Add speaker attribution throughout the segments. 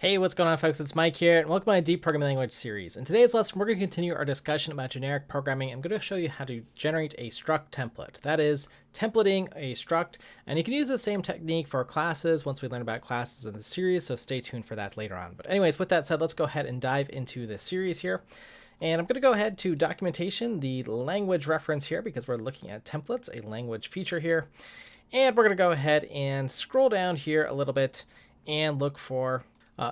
Speaker 1: Hey, what's going on, folks? It's Mike here, and welcome to my Deep Programming Language series. In today's lesson, we're going to continue our discussion about generic programming. I'm going to show you how to generate a struct template. That is, templating a struct, and you can use the same technique for classes once we learn about classes in the series, so stay tuned for that later on. But anyways, with that said, let's go ahead and dive into the series here. And I'm going to go ahead to documentation, the language reference here, because we're looking at templates, a language feature here. And we're going to go ahead and scroll down here a little bit and look for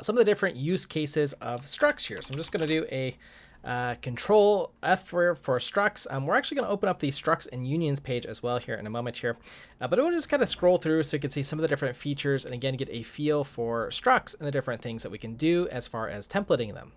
Speaker 1: some of the different use cases of structs here. So I'm just going to do a control F for structs. We're actually going to open up the structs and unions page as well here in a moment here. But I want to just kind of scroll through so you can see some of the different features and again, get a feel for structs and the different things that we can do as far as templating them.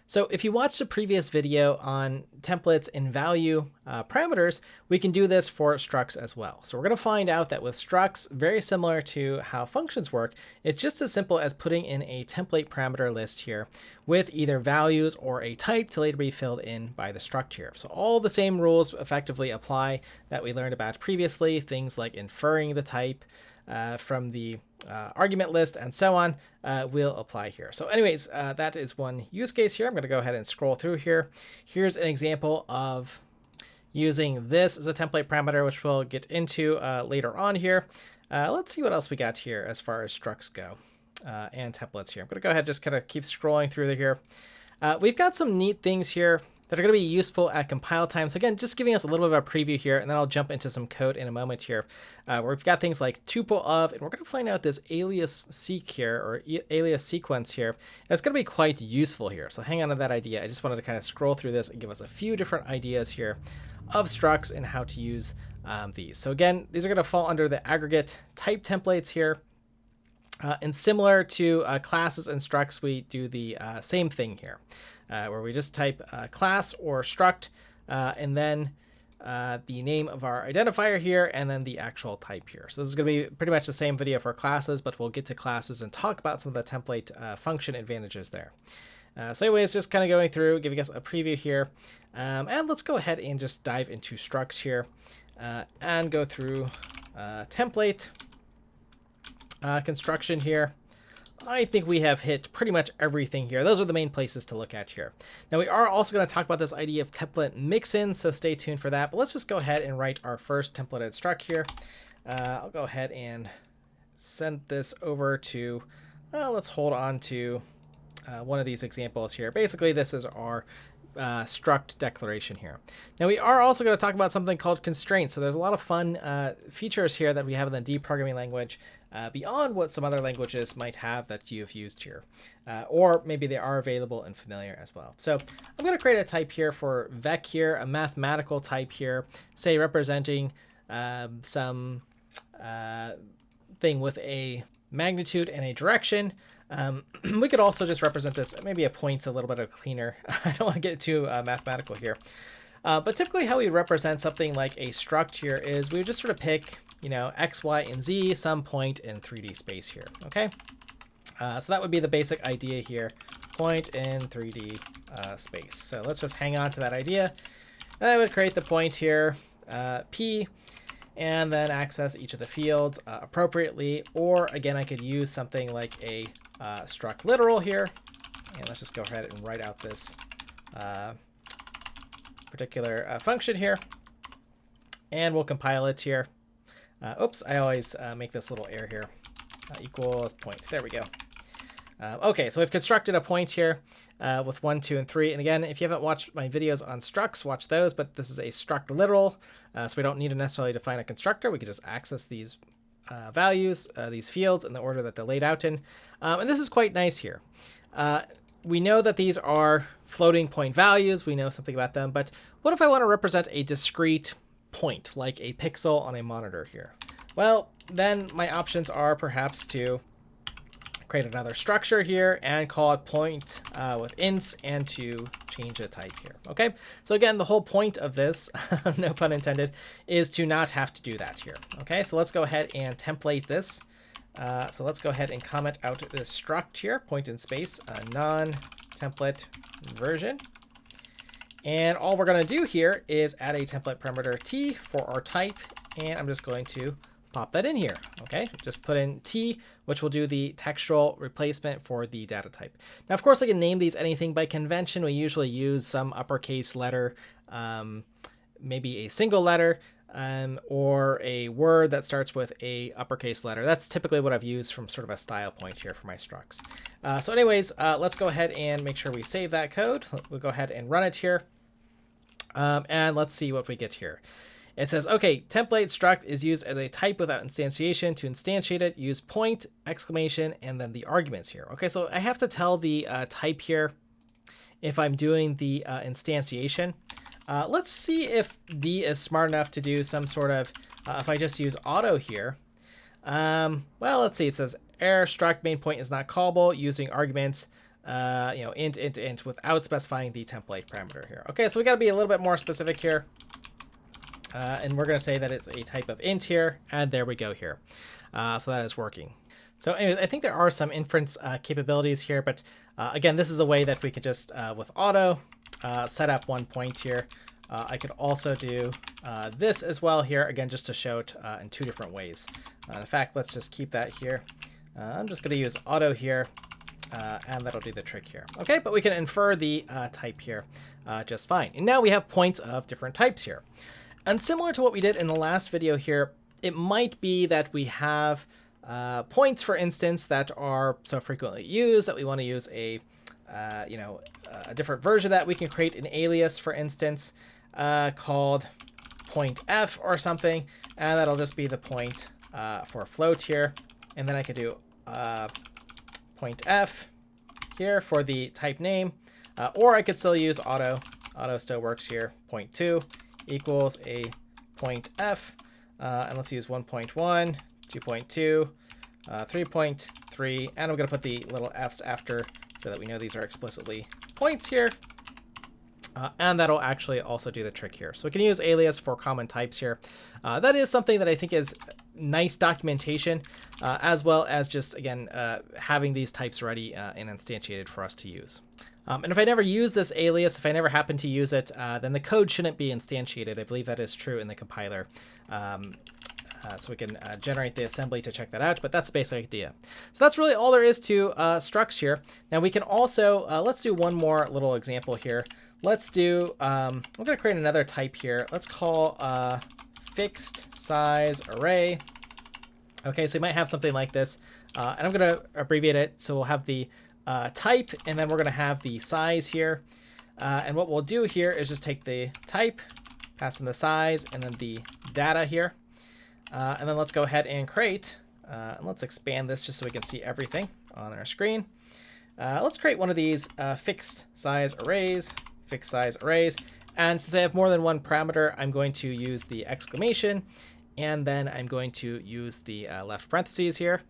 Speaker 1: So if you watched a previous video on templates and value parameters, we can do this for structs as well. So we're going to find out that with structs, very similar to how functions work, it's just as simple as putting in a template parameter list here with either values or a type to later be filled in by the struct here. So all the same rules effectively apply that we learned about previously, things like inferring the type from the argument list and so on will apply here. So anyways, that is one use case here. I'm going to go ahead and scroll through here. Here's an example of using this as a template parameter, which we'll get into later on here. Let's see what else we got here as far as structs go and templates here. I'm going to go ahead and just kind of keep scrolling through here. We've got some neat things here that are going to be useful at compile time. So again, just giving us a little bit of a preview here, and then I'll jump into some code in a moment here, where we've got things like tuple of, and we're going to find out this alias seq here, or alias sequence here. That's going to be quite useful here. So hang on to that idea. I just wanted to kind of scroll through this and give us a few different ideas here of structs and how to use these. So again, these are going to fall under the aggregate type templates here. And similar to classes and structs, we do the same thing here, where we just type class or struct, and then the name of our identifier here, and then the actual type here. So this is going to be pretty much the same video for classes, but we'll get to classes and talk about some of the template function advantages there. So anyways, just kind of going through, giving us a preview here. And let's go ahead and just dive into structs here and go through template. Construction here. I think we have hit pretty much everything here. Those are the main places to look at here. Now we are also going to talk about this idea of template mixins, so stay tuned for that. But let's just go ahead and write our first templated struct here. I'll go ahead and send this over to, let's hold on to one of these examples here. Basically, this is our struct declaration here. Now we are also going to talk about something called constraints. So there's a lot of fun features here that we have in the deep programming language beyond what some other languages might have that you've used here, or maybe they are available and familiar as well. So I'm going to create a type here for vec here, a mathematical type here, say representing some thing with a magnitude and a direction. We could also just represent this, maybe a point's a little bit cleaner. I don't want to get too mathematical here. But typically how we represent something like a struct here is we would just sort of pick, X, Y, and Z, some point in 3D space here, okay? So that would be the basic idea here, point in 3D space. So let's just hang on to that idea. And I would create the point here, P, and then access each of the fields appropriately. Or again, I could use something like a struct literal here. And let's just go ahead and write out this particular function here. And we'll compile it here. Oops, I always make this little error here. Equals point. There we go. Okay, so we've constructed a point here with 1, 2, and 3. And again, if you haven't watched my videos on structs, watch those. But this is a struct literal, so we don't need to necessarily define a constructor. We could just access these values, these fields, in the order that they're laid out in. And this is quite nice here. We know that these are floating point values. We know something about them. But what if I want to represent a discrete point, like a pixel on a monitor here? Well, then my options are perhaps to create another structure here and call it point with ints and to change the type here. Okay, so again, the whole point of this, no pun intended, is to not have to do that here. Okay, so let's go ahead and template this. So let's go ahead and comment out this struct here, point in space, non-template version. And all we're going to do here is add a template parameter t for our type, and I'm just going to pop that in here. Okay, just put in T, which will do the textual replacement for the data type. Now, of course, I can name these anything by convention. We usually use some uppercase letter, maybe a single letter, or a word that starts with a uppercase letter. That's typically what I've used from sort of a style point here for my structs. So anyways, let's go ahead and make sure we save that code. We'll go ahead and run it here. And let's see what we get here. It says, okay, template struct is used as a type without instantiation. To instantiate it, use point, exclamation, and then the arguments here. Okay, so I have to tell the type here if I'm doing the instantiation. Let's see if D is smart enough to do some sort of, if I just use auto here. Well, let's see, it says error struct main point is not callable using arguments, int without specifying the template parameter here. Okay, so we got to be a little bit more specific here. And we're going to say that it's a type of int here, and there we go here. So that is working. So anyways, I think there are some inference capabilities here, but again, this is a way that we could just, with auto, set up one point here. I could also do this as well here, again, just to show it in two different ways. In fact, let's just keep that here. I'm just going to use auto here, and that'll do the trick here. Okay, but we can infer the type here just fine. And now we have points of different types here. And similar to what we did in the last video here, it might be that we have points, for instance, that are so frequently used that we want to use a different version that we can create an alias, for instance, called point F or something, and that'll just be the point for float here. And then I could do point F here for the type name, or I could still use auto. Auto still works here. Point 2 equals a point F, and let's use 1.1, 2.2, 3.3, and I'm going to put the little F's after so that we know these are explicitly points here. And that'll actually also do the trick here. So we can use alias for common types here. That is something that I think is nice documentation, as well as just, again, having these types ready and instantiated for us to use. And if I never use this alias, if I never happen to use it, then the code shouldn't be instantiated. I believe that is true in the compiler. So we can generate the assembly to check that out, but that's the basic idea. So that's really all there is to structs here. Now we can also, let's do one more little example here. Let's do, I'm going to create another type here. Let's call fixed size array. Okay, so you might have something like this, and I'm going to abbreviate it. So we'll have the type, and then we're going to have the size here. And what we'll do here is just take the type, pass in the size, and then the data here. And then let's go ahead and create, and let's expand this just so we can see everything on our screen. Let's create one of these fixed size arrays. And since I have more than one parameter, I'm going to use the exclamation, and then I'm going to use the left parentheses here.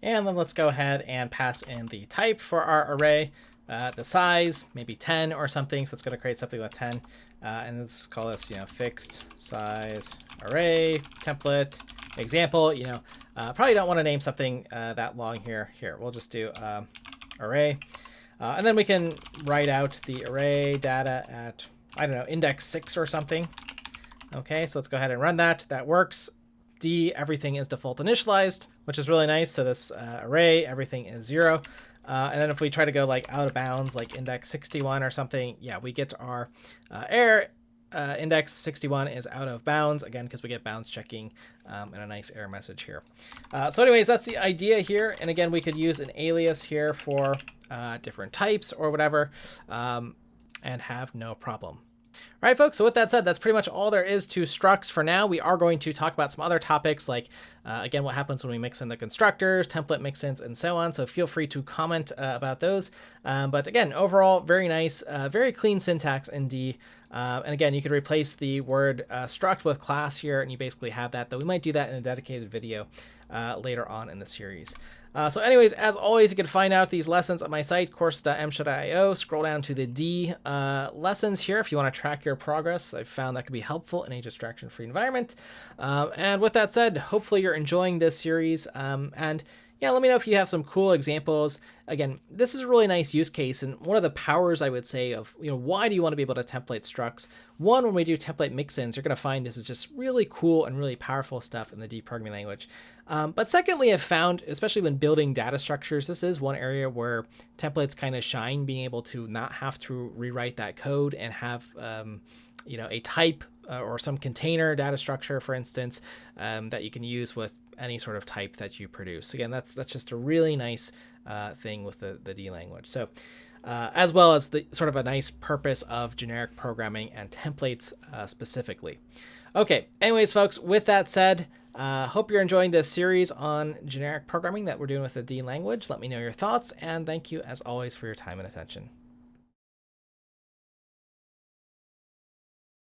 Speaker 1: And then let's go ahead and pass in the type for our array, the size, maybe 10 or something. So it's going to create something with 10. And let's call this, fixed size array template example. Probably don't want to name something that long here. Here, we'll just do array. And then we can write out the array data at, I don't know, index 6 or something. Okay, so let's go ahead and run that. That works. D, everything is default initialized, which is really nice. So this array, everything is 0. And then if we try to go like out of bounds, like index 61 or something, yeah, we get our error. Index 61 is out of bounds, again, because we get bounds checking and a nice error message here. So anyways, that's the idea here. And again, we could use an alias here for different types or whatever, and have no problem. All right, folks, so with that said, that's pretty much all there is to structs for now. We are going to talk about some other topics like, again, what happens when we mix in the constructors, template mixins, and so on. So feel free to comment about those. But again, overall, very nice, very clean syntax in D. And again, you could replace the word struct with class here, and you basically have that, though we might do that in a dedicated video later on in the series. So anyways, as always, you can find out these lessons at my site, course.m.io. Scroll down to the D lessons here if you want to track your progress. I've found that could be helpful in a distraction-free environment. And with that said, hopefully you're enjoying this series. And yeah, let me know if you have some cool examples. Again, this is a really nice use case, and one of the powers I would say of, why do you want to be able to template structs? One, when we do template mixins, you're going to find this is just really cool and really powerful stuff in the deep programming language. But secondly, I've found, especially when building data structures, this is one area where templates kind of shine, being able to not have to rewrite that code and have a type or some container data structure, for instance, that you can use with any sort of type that you produce. Again, that's just a really nice thing with the D language. So as well as the sort of a nice purpose of generic programming and templates specifically. Okay, anyways, folks, with that said, hope you're enjoying this series on generic programming that we're doing with the D language. Let me know your thoughts, and thank you as always for your time and attention.